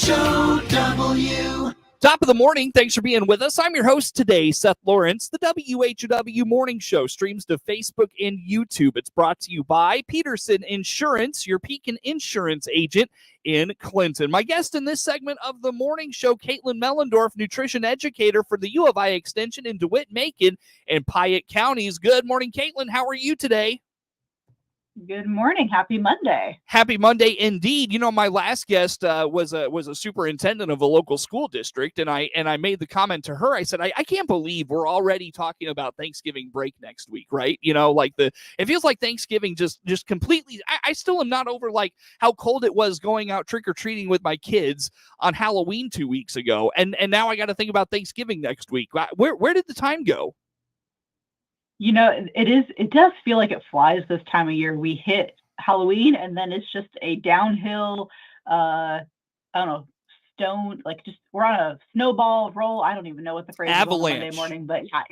WHOW. Top of the morning. Thanks for being with us. I'm your host today, Seth Lawrence. The WHOW Morning Show streams to Facebook and YouTube. It's brought to you by Peterson Insurance, your Pekin Insurance agent in Clinton. My guest in this segment of the morning show, Caitlin Mellendorf, nutrition educator for the U of I Extension in DeWitt, Macon, and Piatt counties. Good morning, Caitlin. How are you today? Good morning. Happy Monday. Happy Monday indeed. You know, my last guest was a superintendent of a local school district, and I made the comment to her. I said, I can't believe we're already talking about Thanksgiving break next week, right? You know, like it feels like Thanksgiving just completely. I still am not over like how cold it was going out trick or treating with my kids on Halloween 2 weeks ago, and now I got to think about Thanksgiving next week. Where did the time go? You know, it does feel like it flies this time of year. We hit Halloween and then it's just a downhill, I don't know, we're on a snowball roll. I don't even know what the phrase is on Monday morning, but yeah,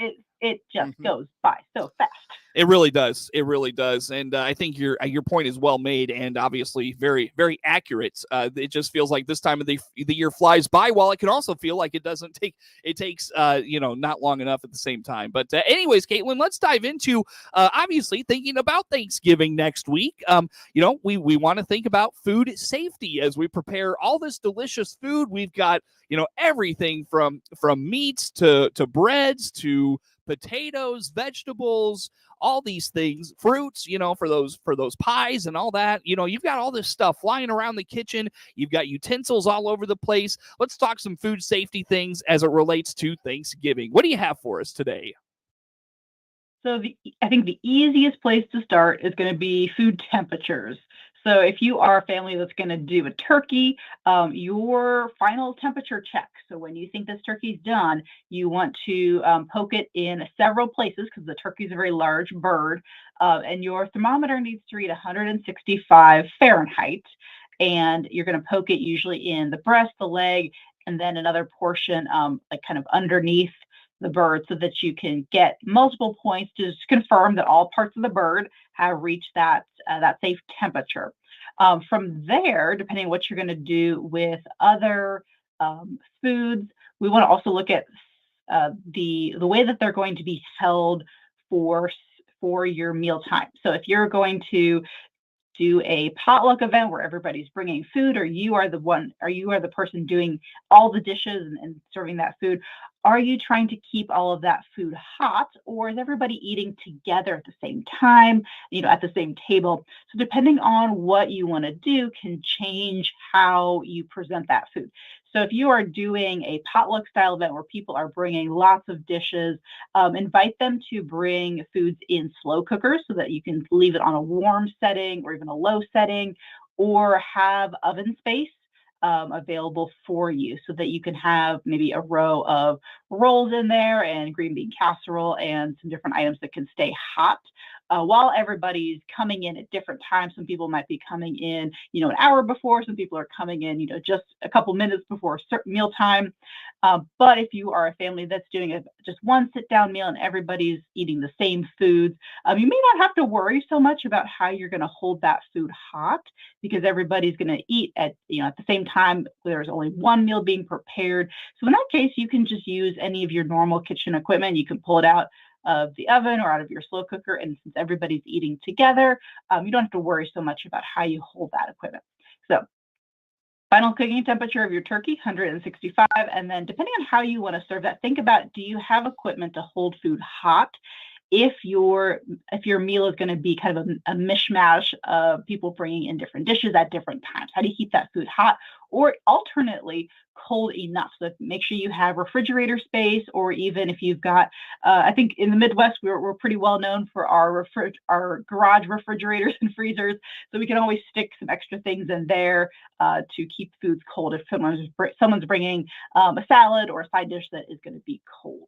it just goes by so fast. It really does. It really does. And I think your point is well made and obviously very, very accurate. It just feels like this time of the year flies by, while it can also feel like it takes not long enough at the same time. But anyways, Caitlin, let's dive into obviously thinking about Thanksgiving next week. We want to think about food safety as we prepare all this delicious food. We've got, everything from meats to breads to potatoes, vegetables, all these things, fruits, for those pies and all that. You've got all this stuff flying around the kitchen. You've got utensils all over the place. Let's talk some food safety things as it relates to Thanksgiving. What do you have for us today? So I think the easiest place to start is going to be food temperatures. So if you are a family that's going to do a turkey, your final temperature check. So when you think this turkey's done, you want to poke it in several places because the turkey is a very large bird. And your thermometer needs to read 165 Fahrenheit. And you're going to poke it usually in the breast, the leg, and then another portion kind of underneath the bird so that you can get multiple points to just confirm that all parts of the bird have reached that safe temperature. From there, depending on what you're going to do with other foods, we want to also look at the way that they're going to be held for your mealtime. So if you're going to do a potluck event where everybody's bringing food, or you are the person doing all the dishes and serving that food, are you trying to keep all of that food hot, or is everybody eating together at the same time, at the same table? So depending on what you want to do can change how you present that food. So if you are doing a potluck style event where people are bringing lots of dishes, invite them to bring foods in slow cookers so that you can leave it on a warm setting or even a low setting, or have oven space available for you so that you can have maybe a row of rolls in there and green bean casserole and some different items that can stay hot while everybody's coming in at different times. Some people might be coming in, an hour before. Some people are coming in, just a couple minutes before meal time. But if you are a family that's doing just one sit-down meal and everybody's eating the same foods, you may not have to worry so much about how you're going to hold that food hot because everybody's going to eat at the same time. There's only one meal being prepared. So in that case, you can just use any of your normal kitchen equipment. You can pull it out of the oven or out of your slow cooker. And since everybody's eating together, you don't have to worry so much about how you hold that equipment. So final cooking temperature of your turkey, 165. And then depending on how you want to serve that, think about, do you have equipment to hold food hot? If your meal is going to be kind of a mishmash of people bringing in different dishes at different times, how do you keep that food hot? Or alternately, cold enough. So make sure you have refrigerator space, or even if you've got, I think in the Midwest, we're pretty well known for our garage refrigerators and freezers. So we can always stick some extra things in there to keep foods cold if someone's bringing a salad or a side dish that is going to be cold.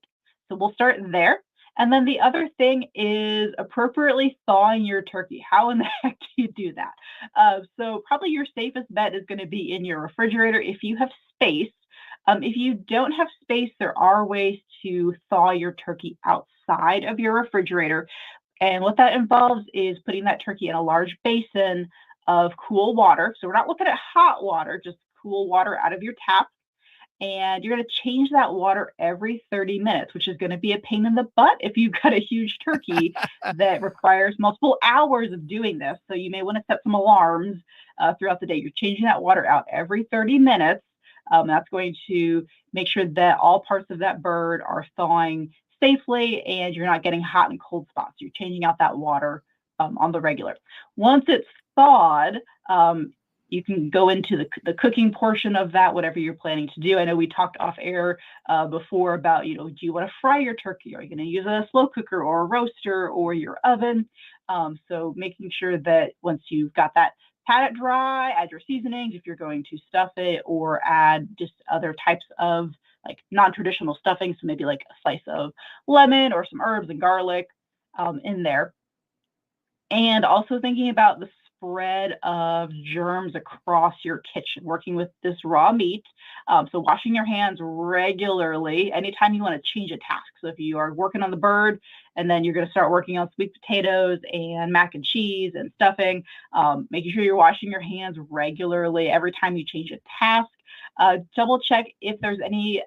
So we'll start there. And then the other thing is appropriately thawing your turkey. How in the heck do you do that? So probably your safest bet is going to be in your refrigerator if you have space. If you don't have space, there are ways to thaw your turkey outside of your refrigerator. And what that involves is putting that turkey in a large basin of cool water. So we're not looking at hot water, just cool water out of your tap. And you're going to change that water every 30 minutes, which is going to be a pain in the butt if you've got a huge turkey that requires multiple hours of doing this. So you may want to set some alarms throughout the day. You're changing that water out every 30 minutes. That's going to make sure that all parts of that bird are thawing safely and you're not getting hot and cold spots. You're changing out that water on the regular. Once it's thawed, you can go into the cooking portion of that, whatever you're planning to do. I know we talked off air before about, do you want to fry your turkey? Are you going to use a slow cooker or a roaster or your oven? So making sure that once you've got that, pat it dry, add your seasonings if you're going to stuff it, or add just other types of like non-traditional stuffing. So maybe like a slice of lemon or some herbs and garlic in there. And also thinking about the spread of germs across your kitchen, working with this raw meat. So washing your hands regularly anytime you want to change a task. So if you are working on the bird and then you're going to start working on sweet potatoes and mac and cheese and stuffing, making sure you're washing your hands regularly every time you change a task. Double check if there's any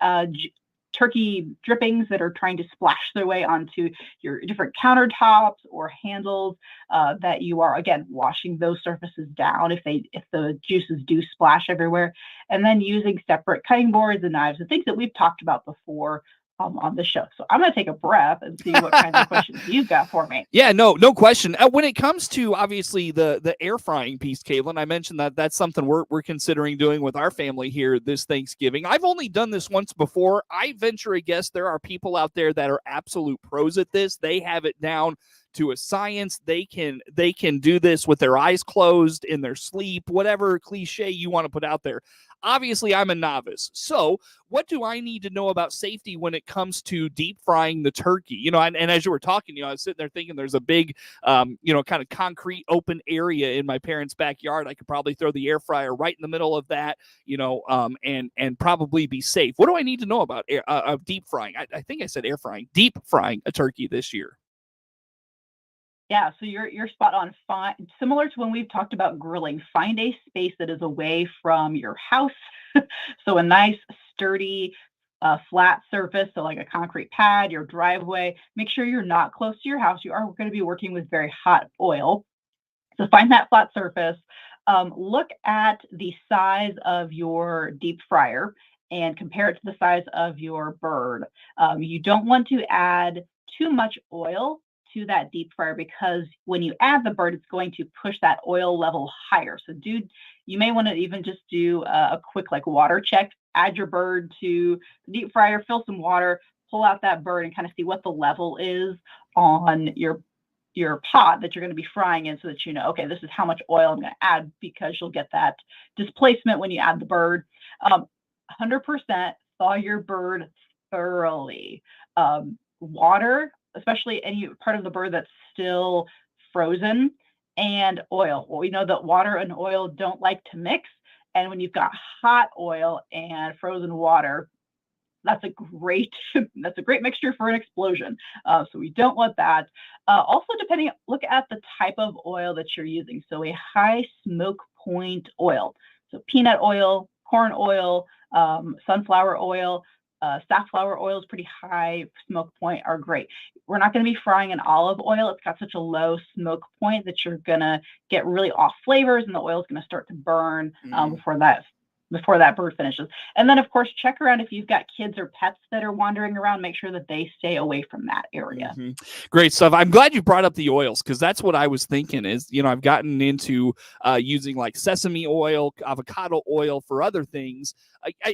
turkey drippings that are trying to splash their way onto your different countertops or handles, that you are, again, washing those surfaces down if the juices do splash everywhere, and then using separate cutting boards and knives and things that we've talked about before on the show. So I'm going to take a breath and see what kinds of questions you've got for me. Yeah, no question. When it comes to obviously the air frying piece, Caitlin, I mentioned that that's something we're considering doing with our family here this Thanksgiving. I've only done this once before. I venture a guess there are people out there that are absolute pros at this. They have it down to a science. They can do this with their eyes closed, in their sleep, whatever cliche you want to put out there. Obviously, I'm a novice. So what do I need to know about safety when it comes to deep frying the turkey? And as you were talking, I was sitting there thinking there's a big, kind of concrete open area in my parents' backyard. I could probably throw the air fryer right in the middle of that, and probably be safe. What do I need to know about deep frying? I think I said air frying, deep frying a turkey this year. Yeah, so you're spot on. Similar to when we've talked about grilling, find a space that is away from your house. So a nice, sturdy, flat surface, so like a concrete pad, your driveway. Make sure you're not close to your house. You are going to be working with very hot oil. So find that flat surface. Look at the size of your deep fryer and compare it to the size of your bird. You don't want to add too much oil to that deep fryer, because when you add the bird, it's going to push that oil level higher. So you may want to even just do a quick water check, add your bird to the deep fryer, fill some water, pull out that bird and kind of see what the level is on your pot that you're going to be frying in, so that okay, this is how much oil I'm going to add, because you'll get that displacement when you add the bird. 100% thaw your bird thoroughly. Water, especially any part of the bird that's still frozen, and oil. Well, we know that water and oil don't like to mix. And when you've got hot oil and frozen water, that's a great mixture for an explosion. So we don't want that. Also, look at the type of oil that you're using. So a high smoke point oil. So peanut oil, corn oil, sunflower oil, safflower oil is pretty high smoke point, are great. We're not going to be frying in olive oil. It's got such a low smoke point that you're going to get really off flavors, and the oil is going to start to burn before that bird finishes. And then, of course, check around if you've got kids or pets that are wandering around. Make sure that they stay away from that area. Mm-hmm. Great stuff. I'm glad you brought up the oils, because that's what I was thinking is, I've gotten into using like sesame oil, avocado oil for other things.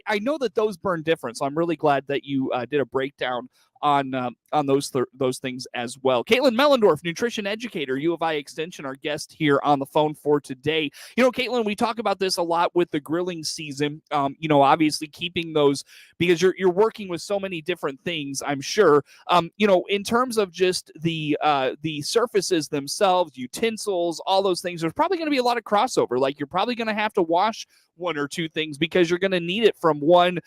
I know that those burn different, so I'm really glad that you did a breakdown on those things as well. Caitlin Mellendorf, nutrition educator, U of I Extension, our guest here on the phone for today. Caitlin, we talk about this a lot with the grilling season. Obviously keeping those, because you're working with so many different things, I'm sure. In terms of just the surfaces themselves, utensils, all those things, there's probably going to be a lot of crossover. Like, you're probably going to have to wash one or two things, because you're going to need it from one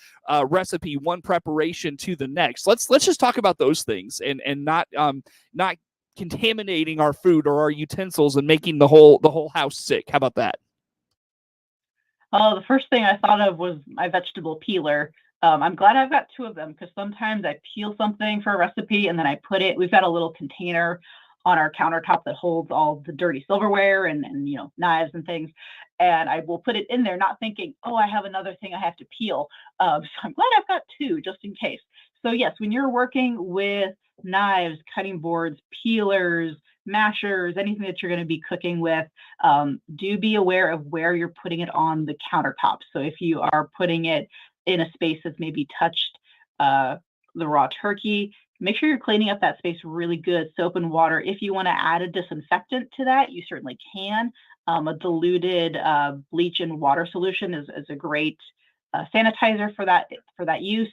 recipe, one preparation to the next. Let's just talk about those things and not contaminating our food or our utensils and making the whole house sick. How about that? Oh, the first thing I thought of was my vegetable peeler. I'm glad I've got two of them because sometimes I peel something for a recipe and then we've got a little container on our countertop that holds all the dirty silverware and knives and things. And I will put it in there, not thinking, oh, I have another thing I have to peel. So I'm glad I've got two just in case. So yes, when you're working with knives, cutting boards, peelers, mashers, anything that you're going to be cooking with, do be aware of where you're putting it on the countertop. So if you are putting it in a space that's maybe touched the raw turkey, make sure you're cleaning up that space really good. Soap and water. If you want to add a disinfectant to that, you certainly can. A diluted bleach and water solution is a great sanitizer for that use.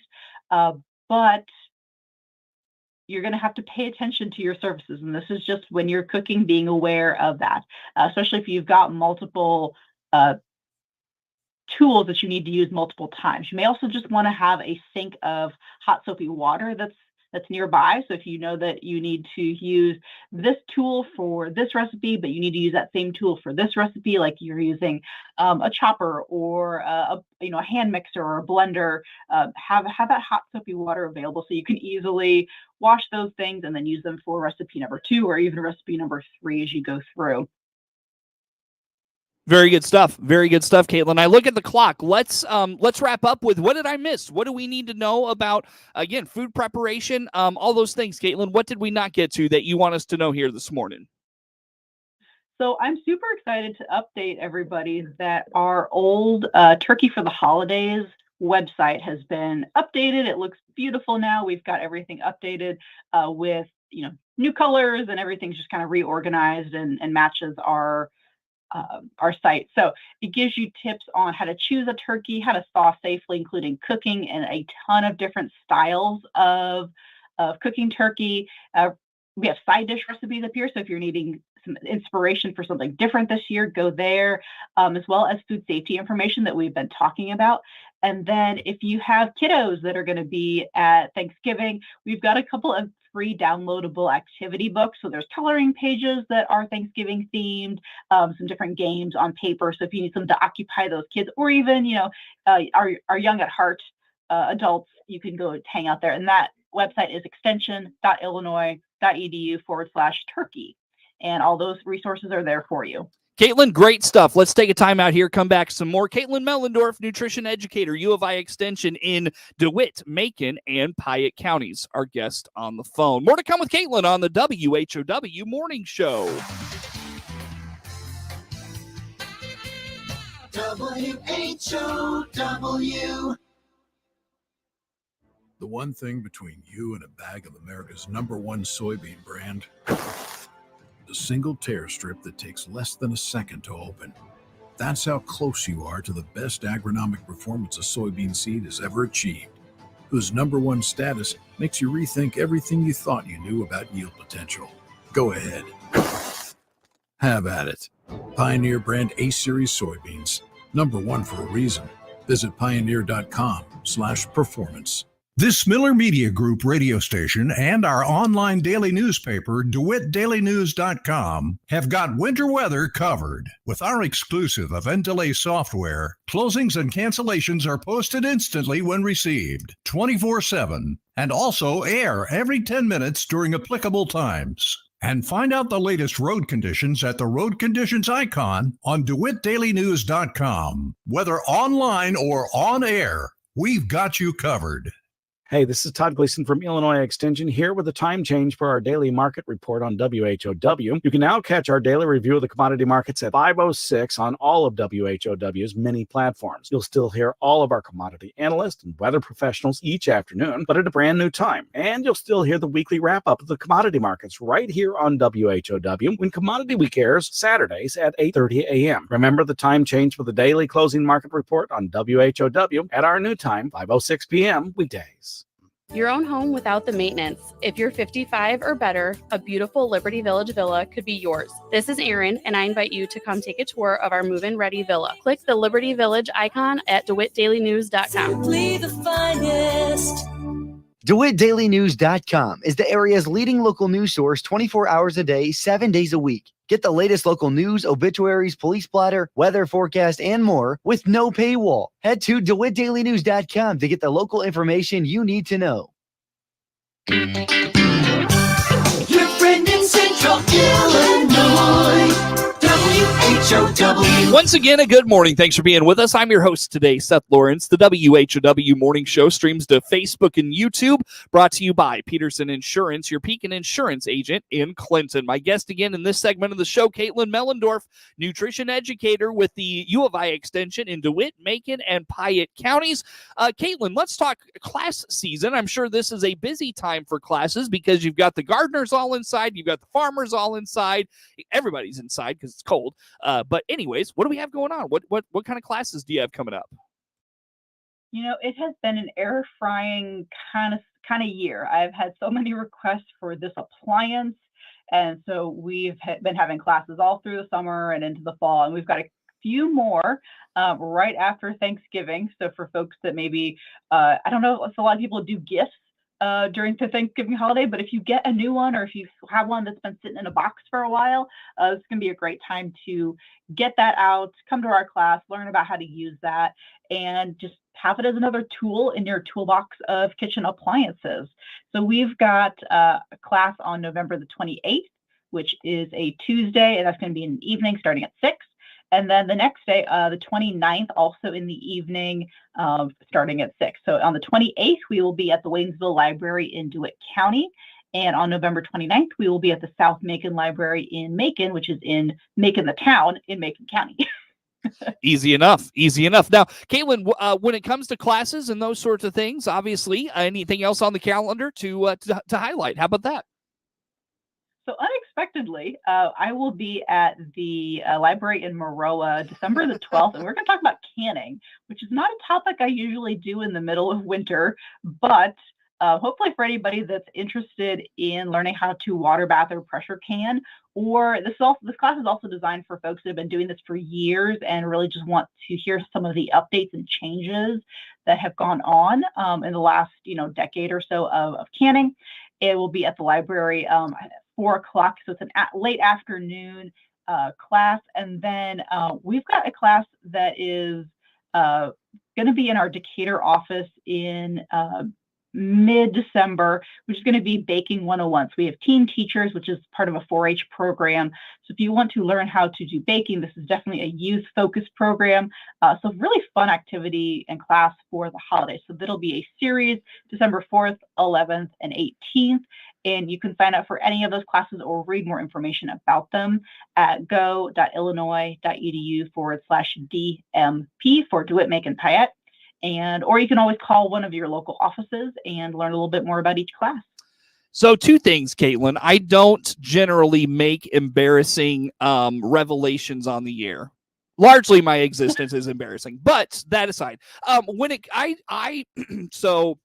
But you're going to have to pay attention to your surfaces. And this is just when you're cooking, being aware of that, especially if you've got multiple tools that you need to use multiple times. You may also just want to have a sink of hot soapy water that's nearby. So if you know that you need to use this tool for this recipe, but you need to use that same tool for this recipe, like you're using a chopper or a hand mixer or a blender, have that hot soapy water available so you can easily wash those things and then use them for recipe number 2 or even recipe number 3 as you go through. Very good stuff. Very good stuff, Caitlin. I look at the clock. Let's wrap up with what did I miss? What do we need to know about, again, food preparation, all those things, Caitlin? What did we not get to that you want us to know here this morning? So I'm super excited to update everybody that our old Turkey for the Holidays website has been updated. It looks beautiful now. We've got everything updated with new colors, and everything's just kind of reorganized and matches our site. So it gives you tips on how to choose a turkey, how to thaw safely, including cooking, and a ton of different styles of cooking turkey. We have side dish recipes up here. So if you're needing some inspiration for something different this year, go there, as well as food safety information that we've been talking about. And then if you have kiddos that are going to be at Thanksgiving, we've got a couple of free downloadable activity books. So there's coloring pages that are Thanksgiving themed, some different games on paper. So if you need something to occupy those kids, or even, are young at heart adults, you can go hang out there. And that website is extension.illinois.edu/turkey. And all those resources are there for you. Caitlin, great stuff. Let's take a time out here, come back some more. Caitlin Mellendorf, nutrition educator, U of I Extension in DeWitt, Macon, and Piatt counties, our guest on the phone. More to come with Caitlin on the WHOW Morning Show. WHOW. The one thing between you and a bag of America's #1 soybean brand, the single tear strip that takes less than a second to open. That's how close you are to the best agronomic performance a soybean seed has ever achieved, whose #1 status makes you rethink everything you thought you knew about yield potential. Go ahead. Have at it. Pioneer brand A-Series soybeans. #1 for a reason. Visit pioneer.com/performance. This Miller Media Group radio station and our online daily newspaper, DeWittDailyNews.com, have got winter weather covered. With our exclusive event delay software, closings and cancellations are posted instantly when received, 24/7, and also air every 10 minutes during applicable times. And find out the latest road conditions at the road conditions icon on DeWittDailyNews.com. Whether online or on air, we've got you covered. Hey, this is Todd Gleason from Illinois Extension here with a time change for our daily market report on WHOW. You can now catch our daily review of the commodity markets at 5:06 on all of WHOW's many platforms. You'll still hear all of our commodity analysts and weather professionals each afternoon, but at a brand new time. And you'll still hear the weekly wrap-up of the commodity markets right here on WHOW when Commodity Week airs Saturdays at 8:30 a.m. Remember the time change for the daily closing market report on WHOW at our new time, 5:06 p.m. weekdays. Your own home without the maintenance. If you're 55 or better, a beautiful Liberty Village villa could be yours. This is Erin, and I invite you to come take a tour of our move-in ready villa. Click the Liberty Village icon at DeWittDailyNews.com. Simply the finest. DeWittDailyNews.com is the area's leading local news source 24 hours a day, 7 days a week. Get the latest local news, obituaries, police blotter, weather forecast, and more with no paywall. Head to DeWittDailyNews.com to get the local information you need to know. Your friend in Central Illinois, WHOW. Once again, a good morning. Thanks for being with us. I'm your host today, Seth Lawrence. The WHOW Morning Show streams to Facebook and YouTube, brought to you by Peterson Insurance, your Pekin Insurance agent in Clinton. My guest again in this segment of the show, Caitlin Mellendorf, nutrition educator with the U of I extension in DeWitt, Macon, and Piatt counties. Caitlin, let's talk class season. I'm sure this is a busy time for classes because you've got the gardeners all inside, you've got the farmers all inside, everybody's inside because it's cold. But anyways, what do we have going on? What kind of classes do you have coming up? You know, it has been an air frying kind of year. I've had so many requests for this appliance, and so we've been having classes all through the summer and into the fall, and we've got a few more right after Thanksgiving. So for folks that maybe I don't know if a lot of people do gifts during the Thanksgiving holiday, but if you get a new one or if you have one that's been sitting in a box for a while, it's going to be a great time to get that out, come to our class, learn about how to use that, and just have it as another tool in your toolbox of kitchen appliances. So we've got a class on November the 28th, which is a Tuesday, and that's going to be in the evening starting at 6. And then the next day, the 29th, also in the evening, starting at 6. So on the 28th, we will be at the Waynesville Library in DeWitt County. And on November 29th, we will be at the South Macon Library in Macon, which is in Macon, the town, in Macon County. Easy enough. Now, Caitlin, when it comes to classes and those sorts of things, obviously, anything else on the calendar to highlight? How about that? So unexpectedly, I will be at the library in Maroa December the 12th, and we're going to talk about canning, which is not a topic I usually do in the middle of winter, but hopefully for anybody that's interested in learning how to water bath or pressure can, or this class is also designed for folks that have been doing this for years and really just want to hear some of the updates and changes that have gone on in the last decade or so of canning. It will be at the library at 4 o'clock, so it's an late afternoon class. And then we've got a class that is going to be in our Educator office in mid-December, which is going to be Baking 101. So we have teen teachers, which is part of a 4-H program. So if you want to learn how to do baking, this is definitely a youth-focused program. So really fun activity and class for the holidays. So that'll be a series December 4th, 11th, and 18th. And you can sign up for any of those classes or read more information about them at go.illinois.edu/DMP for DeWitt, Macon, Piatt. Or you can always call one of your local offices and learn a little bit more about each class. So 2 things, Caitlin. I don't generally make embarrassing revelations on the air. Largely my existence is embarrassing, but that aside, so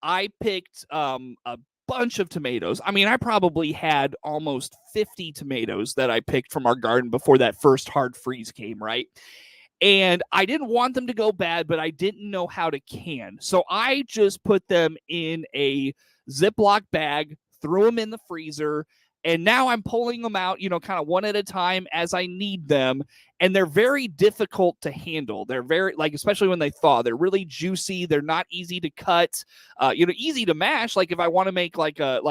I picked a bunch of tomatoes. I mean, I probably had almost 50 tomatoes that I picked from our garden before that first hard freeze came, right? And I didn't want them to go bad, but I didn't know how to can. So I just put them in a Ziploc bag, threw them in the freezer, and now I'm pulling them out, kind of one at a time as I need them. And they're very difficult to handle. They're very, especially when they thaw, they're really juicy. They're not easy to cut, easy to mash. Like if I want to make like a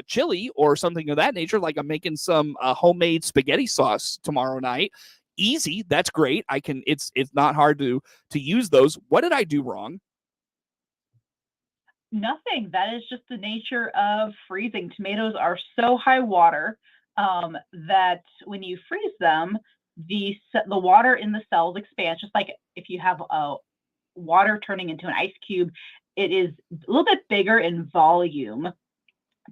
chili or something of that nature, like I'm making some homemade spaghetti sauce tomorrow night. Easy. That's great. It's not hard to use those. What did I do wrong? Nothing. That is just the nature of freezing. Tomatoes are so high water that when you freeze them, the water in the cells expands. Just like if you have water turning into an ice cube, it is a little bit bigger in volume.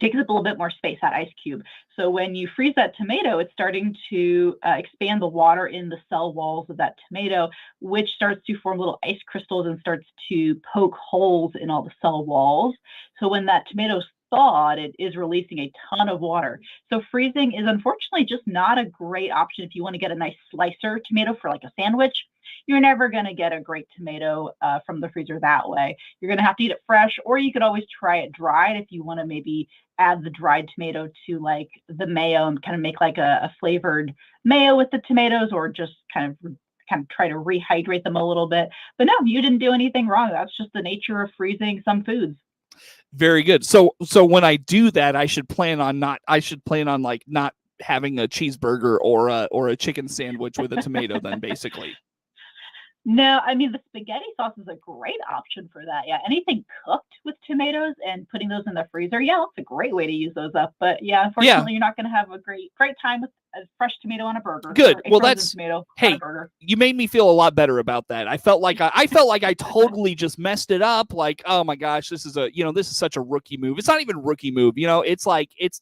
Takes up a little bit more space, that ice cube. So when you freeze that tomato, it's starting to expand the water in the cell walls of that tomato, which starts to form little ice crystals and starts to poke holes in all the cell walls. So when that tomato thawed, it is releasing a ton of water. So freezing is unfortunately just not a great option if you want to get a nice slicer tomato for like a sandwich. You're never going to get a great tomato from the freezer that way. You're going to have to eat it fresh, or you could always try it dried if you want to maybe add the dried tomato to like the mayo and kind of make like a flavored mayo with the tomatoes, or just kind of try to rehydrate them a little bit. But no, you didn't do anything wrong. That's just the nature of freezing some foods. Very good. So when I do that, I should plan on not having a cheeseburger or a chicken sandwich with a tomato then, basically. No, I mean, the spaghetti sauce is a great option for that. Yeah, anything cooked with tomatoes and putting those in the freezer, yeah, that's a great way to use those up. But yeah, unfortunately, you're not going to have a great time with a fresh tomato on a burger. Good. Well, that's tomato on a burger. You made me feel a lot better about that. I felt like I totally just messed it up. Like, oh my gosh, this is such a rookie move. It's not even a rookie move. It's like it's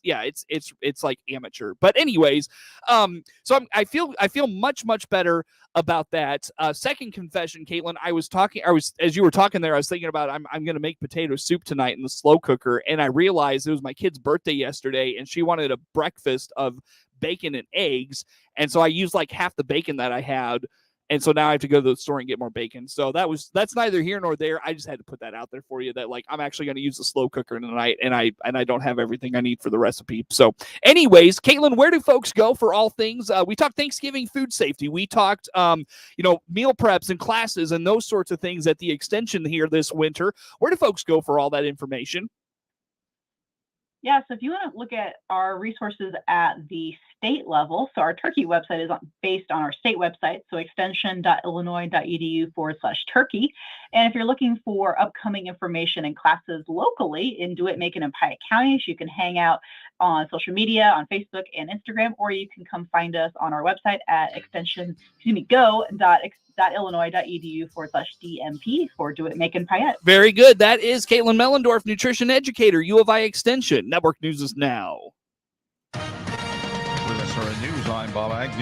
like amateur. But anyways, so I feel much better about that. Second confession, Caitlin, as you were talking there, I was thinking about I'm going to make potato soup tonight in the slow cooker, and I realized it was my kid's birthday yesterday, and she wanted a breakfast of bacon and eggs, and so I used like half the bacon that I had, and so now I have to go to the store and get more bacon. So that's neither here nor there. I just had to put that out there for you that like I'm actually going to use the slow cooker tonight, and I don't have everything I need for the recipe. So anyways, Caitlin, where do folks go for all things? We talked Thanksgiving food safety. We talked meal preps and classes and those sorts of things at the extension here this winter. Where do folks go for all that information? Yeah, so if you want to look at our resources at the state level, so our Turkey website is based on our state website, so extension.illinois.edu/Turkey. And if you're looking for upcoming information and classes locally in DeWitt, Macon, and Piatt counties, you can hang out on social media, on Facebook and Instagram, or you can come find us on our website at go.illinois.edu/DMP for DeWitt, Macon, Piatt. Very good. That is Caitlin Mellendorf, nutrition educator, U of I Extension. Network News is now. With SRN News, I'm Bob Agnew.